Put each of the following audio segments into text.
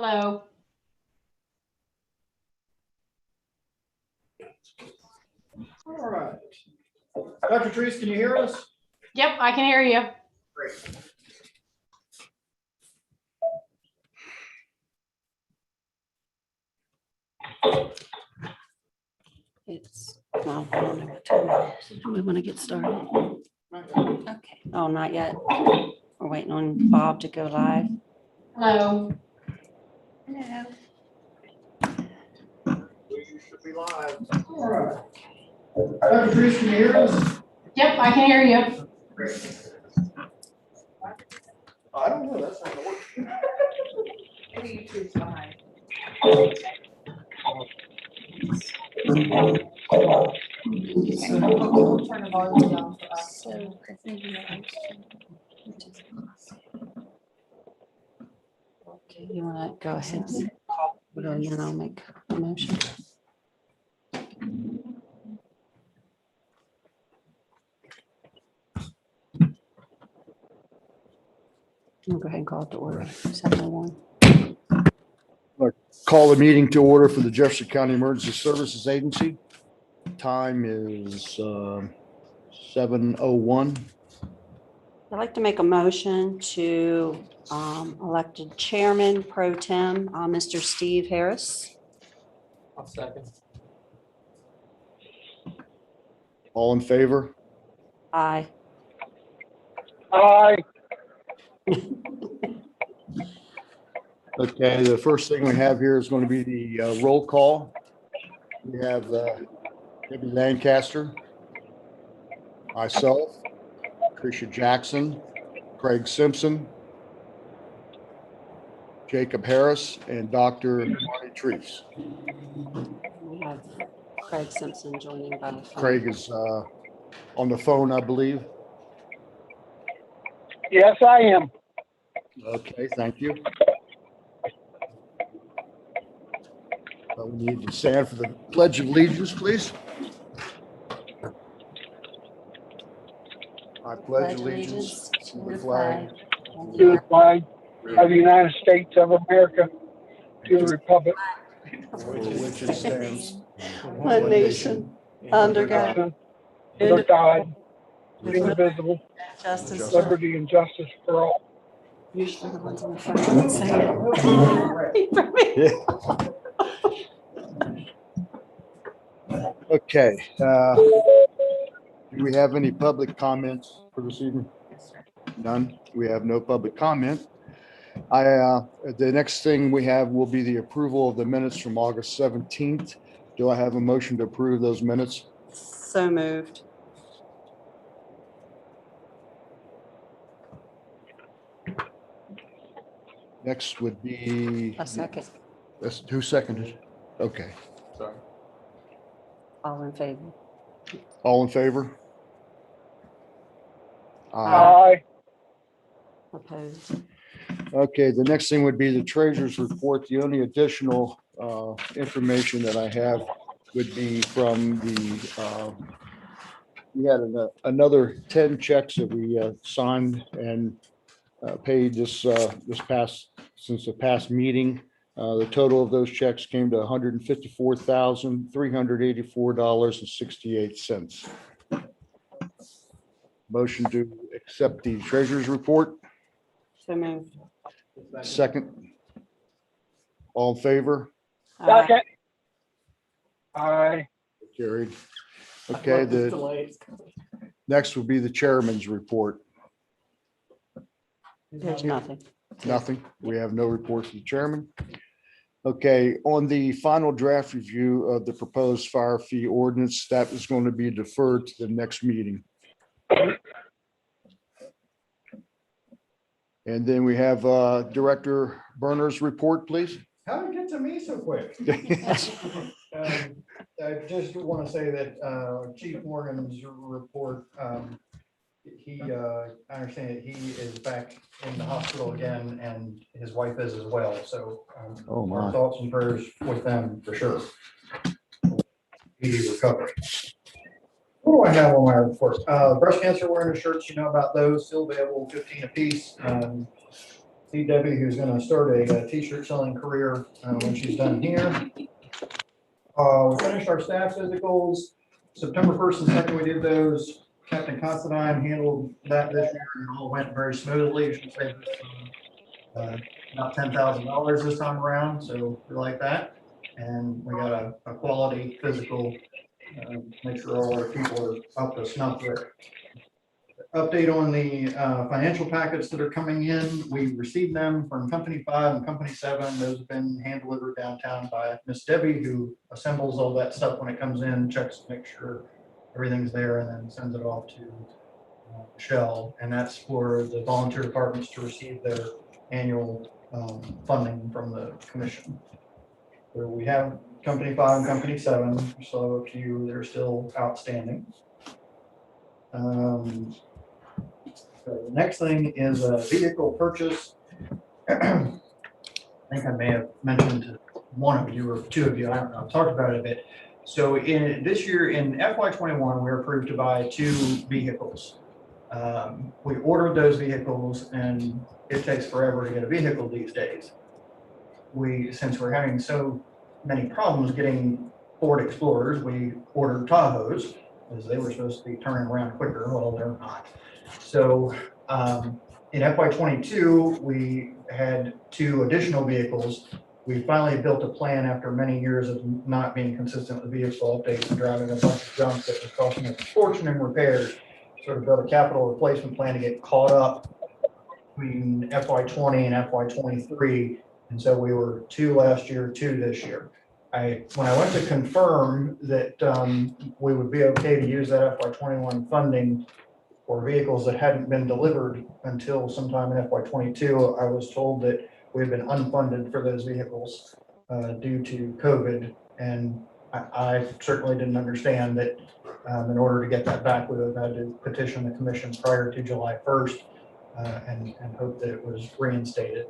Hello. All right. Dr. Treese, can you hear us? Yep, I can hear you. Great. It's, well, I don't know what time it is. Do we want to get started? Okay. Oh, not yet. We're waiting on Bob to go live. Hello. Hello. We should be live. All right. Dr. Treese, can you hear us? Yep, I can hear you. Great. I don't know. That's not gonna work. Maybe YouTube's behind. We'll turn the volume down for us. Okay, you want to go ahead and call it, and then I'll make a motion. We'll go ahead and call it to order. 7:01. Call the meeting to order for the Jefferson County Emergency Services Agency. Time is 7:01. I'd like to make a motion to elected chairman pro tem, Mr. Steve Harris. I'll second. All in favor? Aye. Aye. Okay, the first thing we have here is going to be the roll call. We have Debbie Lancaster, myself, Tricia Jackson, Craig Simpson, Jacob Harris, and Dr. Marty Treese. We have Craig Simpson joining by the phone. Craig is on the phone, I believe. Yes, I am. Okay, thank you. We need to stand for the Pledge of Allegiance, please. I pledge allegiance to the flag and To the the flag of the United States of America, to the republic, for which it stands, one nation, under God, under God, indivisible, justice for liberty and justice for all. usually the ones on the front don't say it. Yeah. Okay. Do we have any public comments for this evening? None. We have no public comment. The next thing we have will be the approval of the minutes from August 17th. Do I have a motion to approve those minutes? So moved. Next would be, A second. that's who seconded? Okay. Sorry. All in favor? All in favor? Aye. Opposed? Okay, the next thing would be the treasurer's report. The only additional information that I have would be from the, we had another 10 checks that we signed and paid since the past meeting. The total of those checks came to $154,384.68. Motion to accept the treasurer's report. So moved. Second. All in favor? Aye. Second. Aye. Carried. Okay, the next will be the chairman's report. There's nothing. Nothing. We have no report from the chairman. Okay, on the final draft review of the proposed fire fee ordinance, that is going to be deferred to the next meeting. And then we have Director Berner's report, please. How did it get to me so quick? I just want to say that Chief Morgan's report, I understand that he is back in the hospital again and his wife is as well. So Oh, my. our thoughts and prayers with them for sure. Speedy recovery. What do I have on my report? Breast cancer awareness shirts, you know about those, still available, 15 apiece. see Debbie, who's gonna start a t-shirt selling career when she's done here. We finished our staff physicals, September 1st and 2nd, we did those. Captain Considine handled that this year, and it all went very smoothly. She saved us about $10,000 this time around, so we like that. And we got a quality physical, make sure all our people are up to snuff there. Update on the financial packets that are coming in. We received them from Company 5 and Company 7. Those have been hand delivered downtown by Miss Debbie, who assembles all that stuff when it comes in, checks to make sure everything's there, and then sends it off to Michelle. And that's for the volunteer departments to receive their annual funding from the commission. So we have Company 5 and Company 7, so a few that are still outstanding. So the next thing is a vehicle purchase. I think I may have mentioned to one of you or two of you, I don't know, I've talked about it a bit. So in this year in FY21, we were approved to buy 2 vehicles. We ordered those vehicles, and it takes forever to get a vehicle these days. Since we're having so many problems getting Ford Explorers, we ordered Tahoes, as they were supposed to be turning around quicker. Well, they're not. So in FY22, we had 2 additional vehicles. We finally built a plan after many years of not being consistent with vehicle updates and driving a bunch of junk that was costing us a fortune in repairs. Sort of built a capital replacement plan to get caught up between FY20 and FY23. And so we were 2 last year, 2 this year. When I went to confirm that we would be okay to use that FY21 funding for vehicles that hadn't been delivered until sometime in FY22, I was told that we had been unfunded for those vehicles due to COVID. And I certainly didn't understand that in order to get that back, we would have had to petition the commission prior to July 1st and hope that it was reinstated.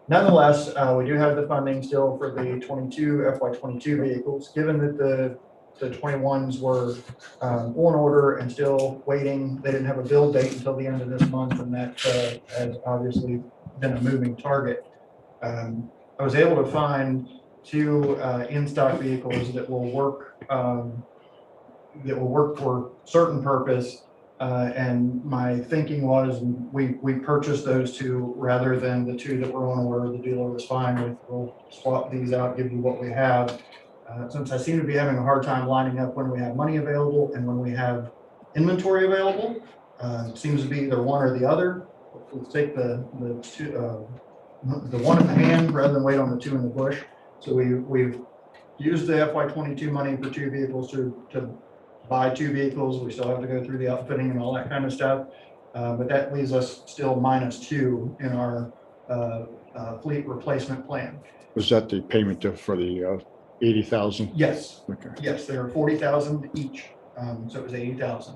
Nonetheless, we do have the funding still for the FY22 vehicles, given that the 21s were on order and still waiting. They didn't have a build date until the end of this month, and that has obviously been a moving target. I was able to find 2 in-stock vehicles that will work for certain purpose. And my thinking was we purchased those 2 rather than the 2 that were on order. The dealer was fine with, we'll swap these out, give you what we have. Since I seem to be having a hard time lining up when we have money available and when we have inventory available, it seems to be either one or the other. We'll take the one in the hand rather than wait on the 2 in the bush. So we've used the FY22 money for 2 vehicles to buy 2 vehicles. We still have to go through the outfitting and all that kind of stuff. But that leaves us still -2 in our fleet replacement plan. Was that the payment for the 80,000? Yes. Okay. Yes, they are 40,000 each. So it was 80,000.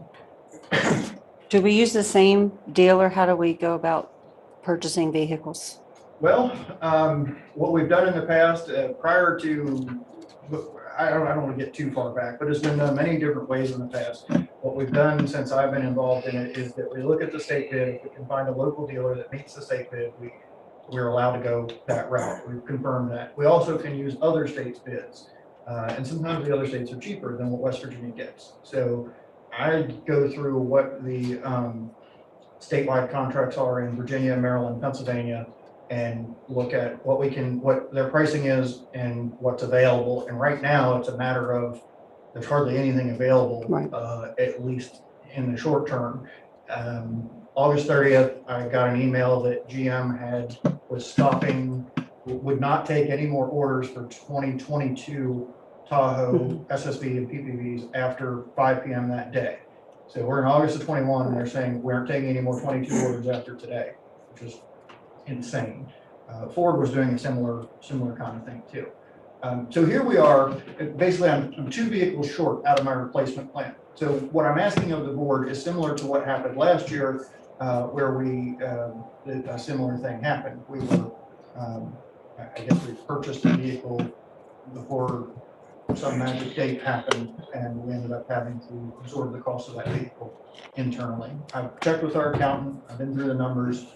Do we use the same dealer? How do we go about purchasing vehicles? Well, what we've done in the past, prior to, I don't want to get too far back, but it's been done many different ways in the past. What we've done since I've been involved in it is that we look at the state bid. If we can find a local dealer that meets the state bid, we're allowed to go that route. We've confirmed that. We also can use other states' bids. And sometimes the other states are cheaper than what West Virginia gets. So I go through what the statewide contracts are in Virginia, Maryland, Pennsylvania, and look at what their pricing is and what's available. And right now it's a matter of there's hardly anything available, Right. At least in the short term. August 30th, I got an email that GM would not take any more orders for 2022 Tahoe SSV and PPVs after 5 p.m. that day. So we're in August of 21 and they're saying we aren't taking any more 22 orders after today, which is insane. Ford was doing a similar kind of thing too. So here we are, basically I'm 2 vehicles short out of my replacement plan. So what I'm asking of the board is similar to what happened last year, where a similar thing happened. We were, I guess we purchased a vehicle before some magic date happened, and we ended up having to absorb the cost of that vehicle internally. I've checked with our accountant, I've been through the numbers.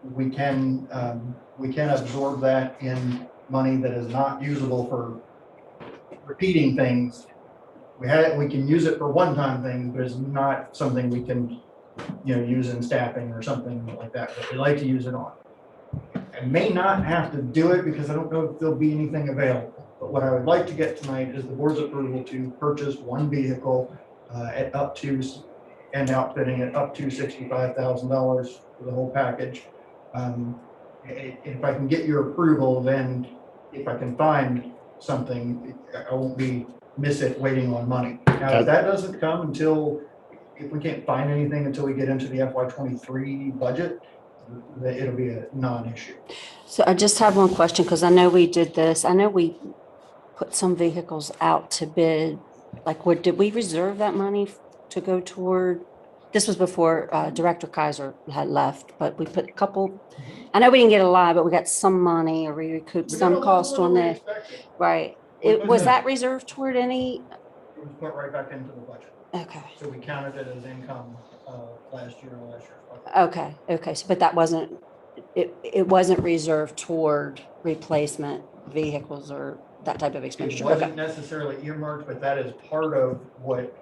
we can absorb that in money that is not usable for repeating things. We can use it for one-time things, but it's not something we can, use in staffing or something like that, but we like to use it on. I may not have to do it because I don't know if there'll be anything available, but what I would like to get tonight is the board's approval to purchase one vehicle at up to, and outfitting it up to $65,000 for the whole package. If I can get your approval, then if I can find something, I won't be waiting on money. Now, if that doesn't come if we can't find anything until we get into the FY23 budget, then it'll be a non-issue. So I just have one question, because I know we did this. I know we put some vehicles out to bid. Like, did we reserve that money to go toward? This was before Director Kaiser had left, but we put a couple. I know we didn't get a lot, but we got some money, or we recouped some cost on that. Right. Was that reserved toward any? It was put right back into the budget. Okay. So we counted it as income last year. Okay. So, but that wasn't, it wasn't reserved toward replacement vehicles or that type of It expenditure. wasn't necessarily earmarked, but that is part of what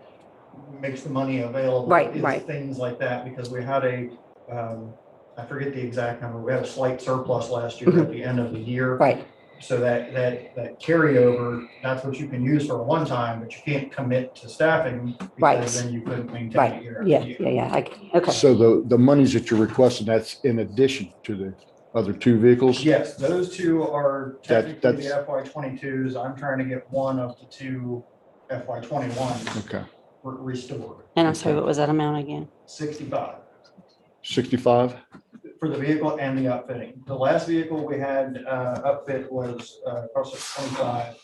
makes the money available. Right. Things like that, because we had I forget the exact number, we had a slight surplus last year at the end of the year. Right. So that carryover, that's what you can use for a one-time, but you can't commit to staffing because then you couldn't maintain it year after year. Yeah. Okay. So the monies that you're requesting, that's in addition to the other two vehicles? Yes, those two are technically That's- the FY22s. I'm trying to get one of the two FY21s Okay, restored. And I'm sorry, what was that amount again? 65 65? for the vehicle and the upfitting. The last vehicle we had upfit was cost us 25.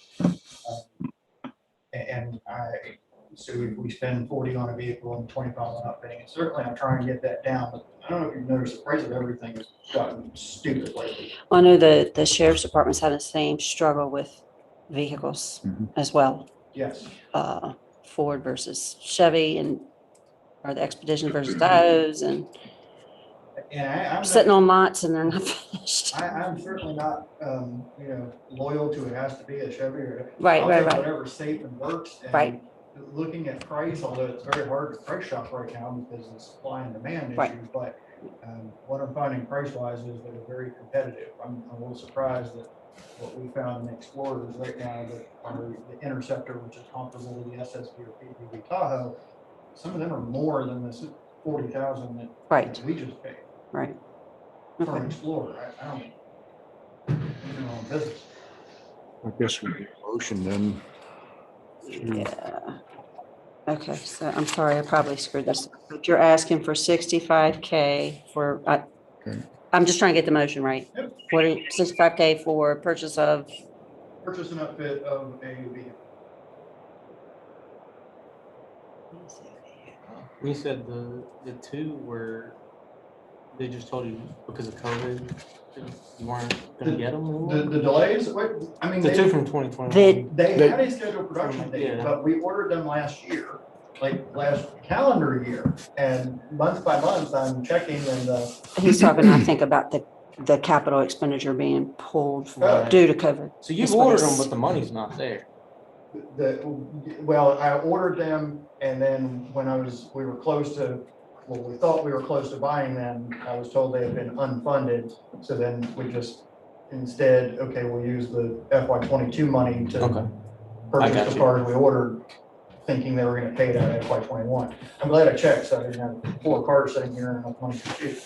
So if we spend 40 on a vehicle and 25 on upfitting, and certainly I'm trying to get that down, but I don't know if you've noticed the price of everything has gotten stupid lately. I know the sheriff's department's had the same struggle with vehicles as well. Yes. Ford versus Chevy or the Expedition versus those, and I'm sitting on lots and they're not finished. I'm certainly not, loyal to it has to be a Chevy or. Right. Whatever's safe and works. And Right. Looking at price, although it's very hard to price shop right now because of the supply and demand issue, Right. but what I'm finding price wise is they're very competitive. I'm a little surprised that what we found in Explorers right now that are the Interceptor, which is comparable to the SSV or PPV Tahoe, some of them are more than this 40,000 that we just paid. Right. For an Okay. Explorer. I don't know, business. I guess we get a motion then. Yeah. Okay, so I'm sorry, I probably screwed this up, but you're asking for 65K for, Okay. I'm just trying to get the motion right. Yep. 65K for purchase of, Purchase an outfit of a vehicle. You said the two were, they just told you because of COVID, you weren't gonna get them anymore? The delays, I mean, The two they from 2021. had a scheduled production date, Yeah. but we ordered them last year, like last calendar year. And month by month, I'm checking and he's talking, I think, about the capital expenditure being pulled Right. due to COVID. So you've That's what ordered it's- them, but the money's not there. well, I ordered them and then when we were close to, we thought we were close to buying them, I was told they had been unfunded. So then we just instead, okay, we'll use the FY22 money to Okay. I purchase got the you. cars we ordered, thinking they were gonna pay it out of FY21. I'm glad I checked, so I didn't have 4 cars sitting here and enough money to shoot.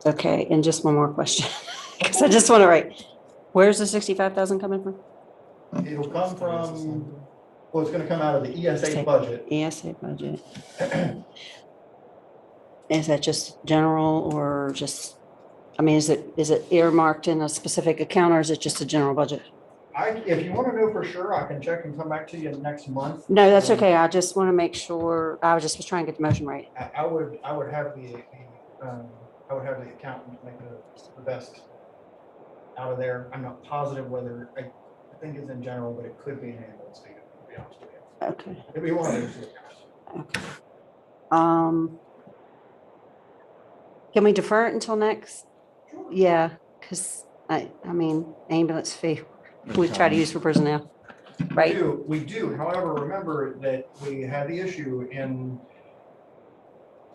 Okay, and just one more question, because I just want to write, where's the 65,000 coming from? It'll come from, well, it's gonna come out of the ESA budget. ESA budget. Is that just general or just, I mean, is it earmarked in a specific account or is it just a general budget? If you wanna know for sure, I can check and come back to you next month. No, that's okay. I just want to make sure, I was trying to get the motion right. I would have the accountant make the best out of there. I'm not positive whether, I think it's in general, but it could be an ambulance fee, to be honest with you. Okay. It'd be one of those two accounts. Okay. Can we defer it until next? Yeah, because I mean, ambulance fee, we try to use for personnel, right? We do. However, remember that we had the issue in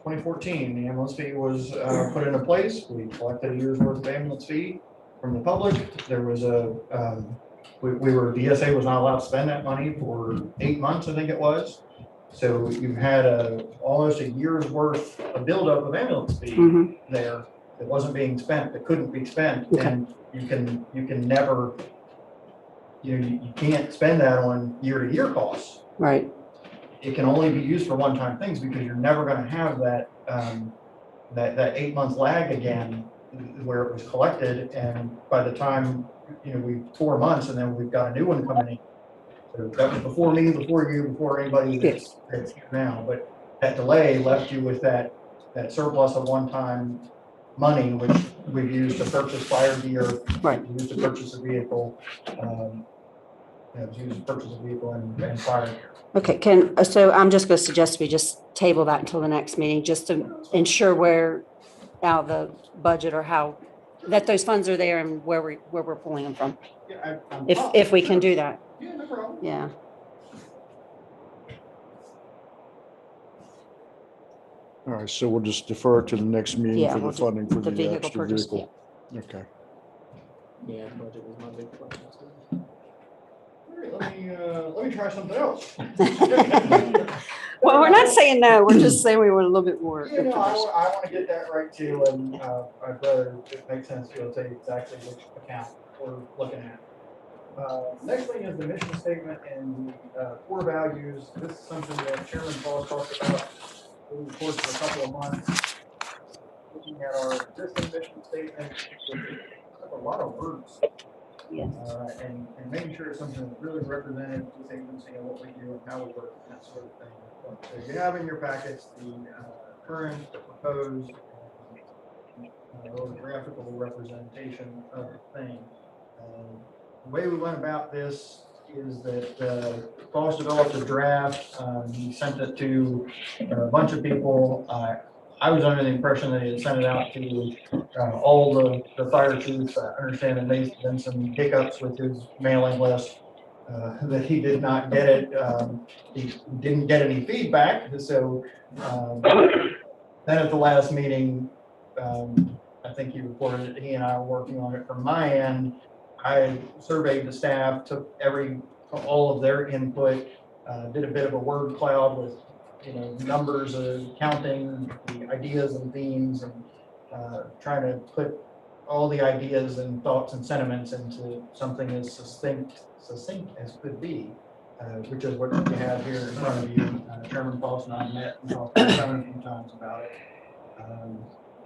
2014. The ambulance fee was put into place. We collected a year's worth of ambulance fee from the public. There was DSA was not allowed to spend that money for 8 months, I think it was. So you had almost a year's worth of buildup of ambulance fee Mhm. there that wasn't being spent, that couldn't be spent. Okay. And you can never, you can't spend that on year-to-year costs. Right, It can only be used for one-time things because you're never gonna have that, that 8 month lag again where it was collected, and by the time, 4 months, and then we've got a new one coming in. So that was before me, before you, before anybody that's here now, but that delay left you with that surplus of one-time money, which we've used to purchase fire gear, right. used to purchase a vehicle, used to purchase a vehicle and fire gear. Okay, so I'm just going to suggest we just table that until the next meeting, just to ensure where now the budget or how, that those funds are there and where we're pulling them from. Yeah, If we can do that, Yeah, no problem. yeah. All right, so we'll just defer to the next meeting Yeah, for the we'll do funding for the the vehicle extra purchase, vehicle. Okay. Yeah, budget was my big question too. All right, let me try something else. Well, we're not saying no, we're just saying we want a little bit more. I information. want to get that right too, and I'd rather, if it makes sense, to tell you exactly which account we're looking at. Next thing is the mission statement and the core values. This is something that Chairman Paul talked about over the course of a couple of months. Looking at our existing mission statement, with a lot of words. Yes. And making sure it's something that really represented this agency and what we do and how we work and that sort of thing. So you have in your packets the current, the proposed, or graphical representation of the thing. The way we went about this is that Paul's developed a draft. He sent it to a bunch of people. I was under the impression that he had sent it out to all the fire chiefs. I understand there may have been some hiccups with his mailing list, that he did not get it. He didn't get any feedback. So then at the last meeting, I think he reported that he and I were working on it from my end. I surveyed the staff, took all of their input, did a bit of a word cloud with numbers of counting the ideas and themes, and trying to put all the ideas and thoughts and sentiments into something as succinct as could be, which is what you have here in front of you. Chairman Paulson and I met and talked a few times about it,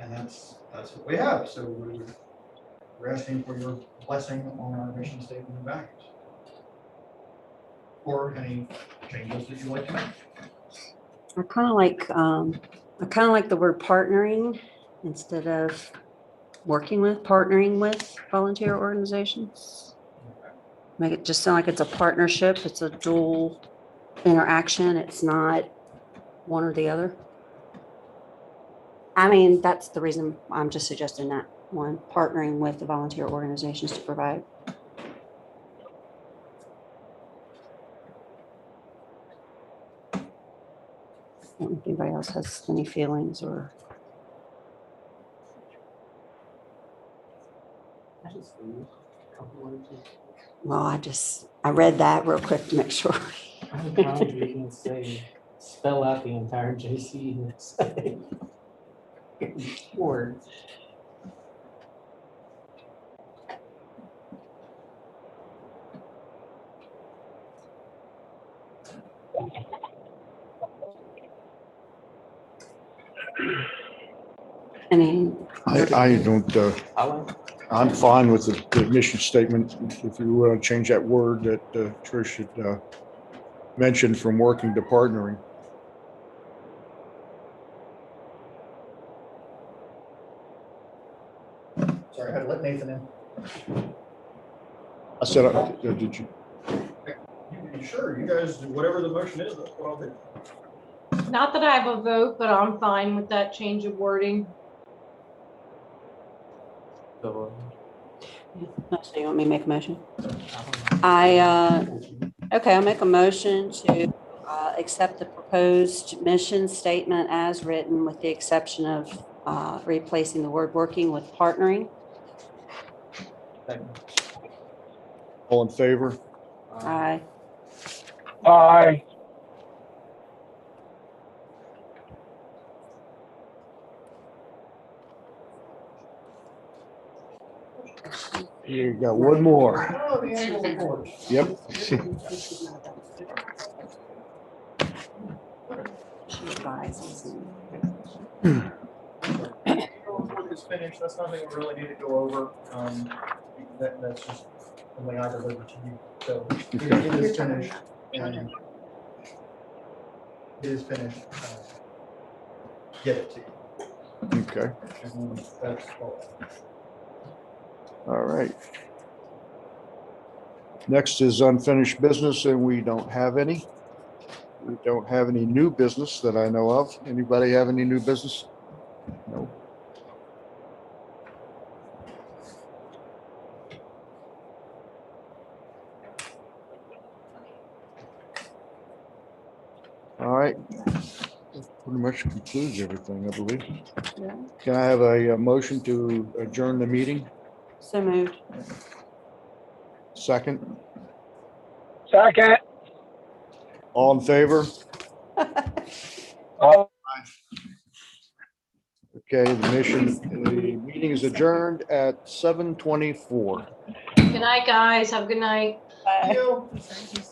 and that's what we have. So we're asking for your blessing on our mission statement and values, or any changes that you'd like to make. I kind of like the word partnering instead of partnering with volunteer organizations. Make it just sound like it's a partnership. It's a dual interaction. It's not one or the other. I mean, that's the reason I'm just suggesting that one, partnering with the volunteer organizations to provide. I don't know if anybody else has any feelings or. I just feel comfortable with it. Well, I read that real quick to make sure. I'm trying to even say, spell out the entire JCESA word. I mean, I don't, I like, I'm fine with the mission statement. If you want to change that word that Trish had mentioned from working to partnering. Sorry, I had to let Nathan in. I said, did you? You sure? You guys, whatever the motion is, that's what I'll do. Not that I have a vote, but I'm fine with that change of wording. So you want me to make a motion? I don't know. Okay, I'll make a motion to accept the proposed mission statement as written with the exception of replacing the word working with partnering. Second. All in favor? Aye. Aye. You got one more. Oh, the annual report. Yep. She advises. Report is finished. That's nothing we really need to go over. That's just something I delivered to you. So it is finished. And it is finished. Get it to you. Okay, And that's all. all right. Next is unfinished business, and we don't have any. We don't have any new business that I know of. Anybody have any new business? No. All right. Pretty much concludes everything, I believe. Yeah. Can I have a motion to adjourn the meeting? So moved. Second, Second. all in favor? Aye. Okay, the meeting is adjourned at 7:24. Good night, guys. Have a good night. Bye. You.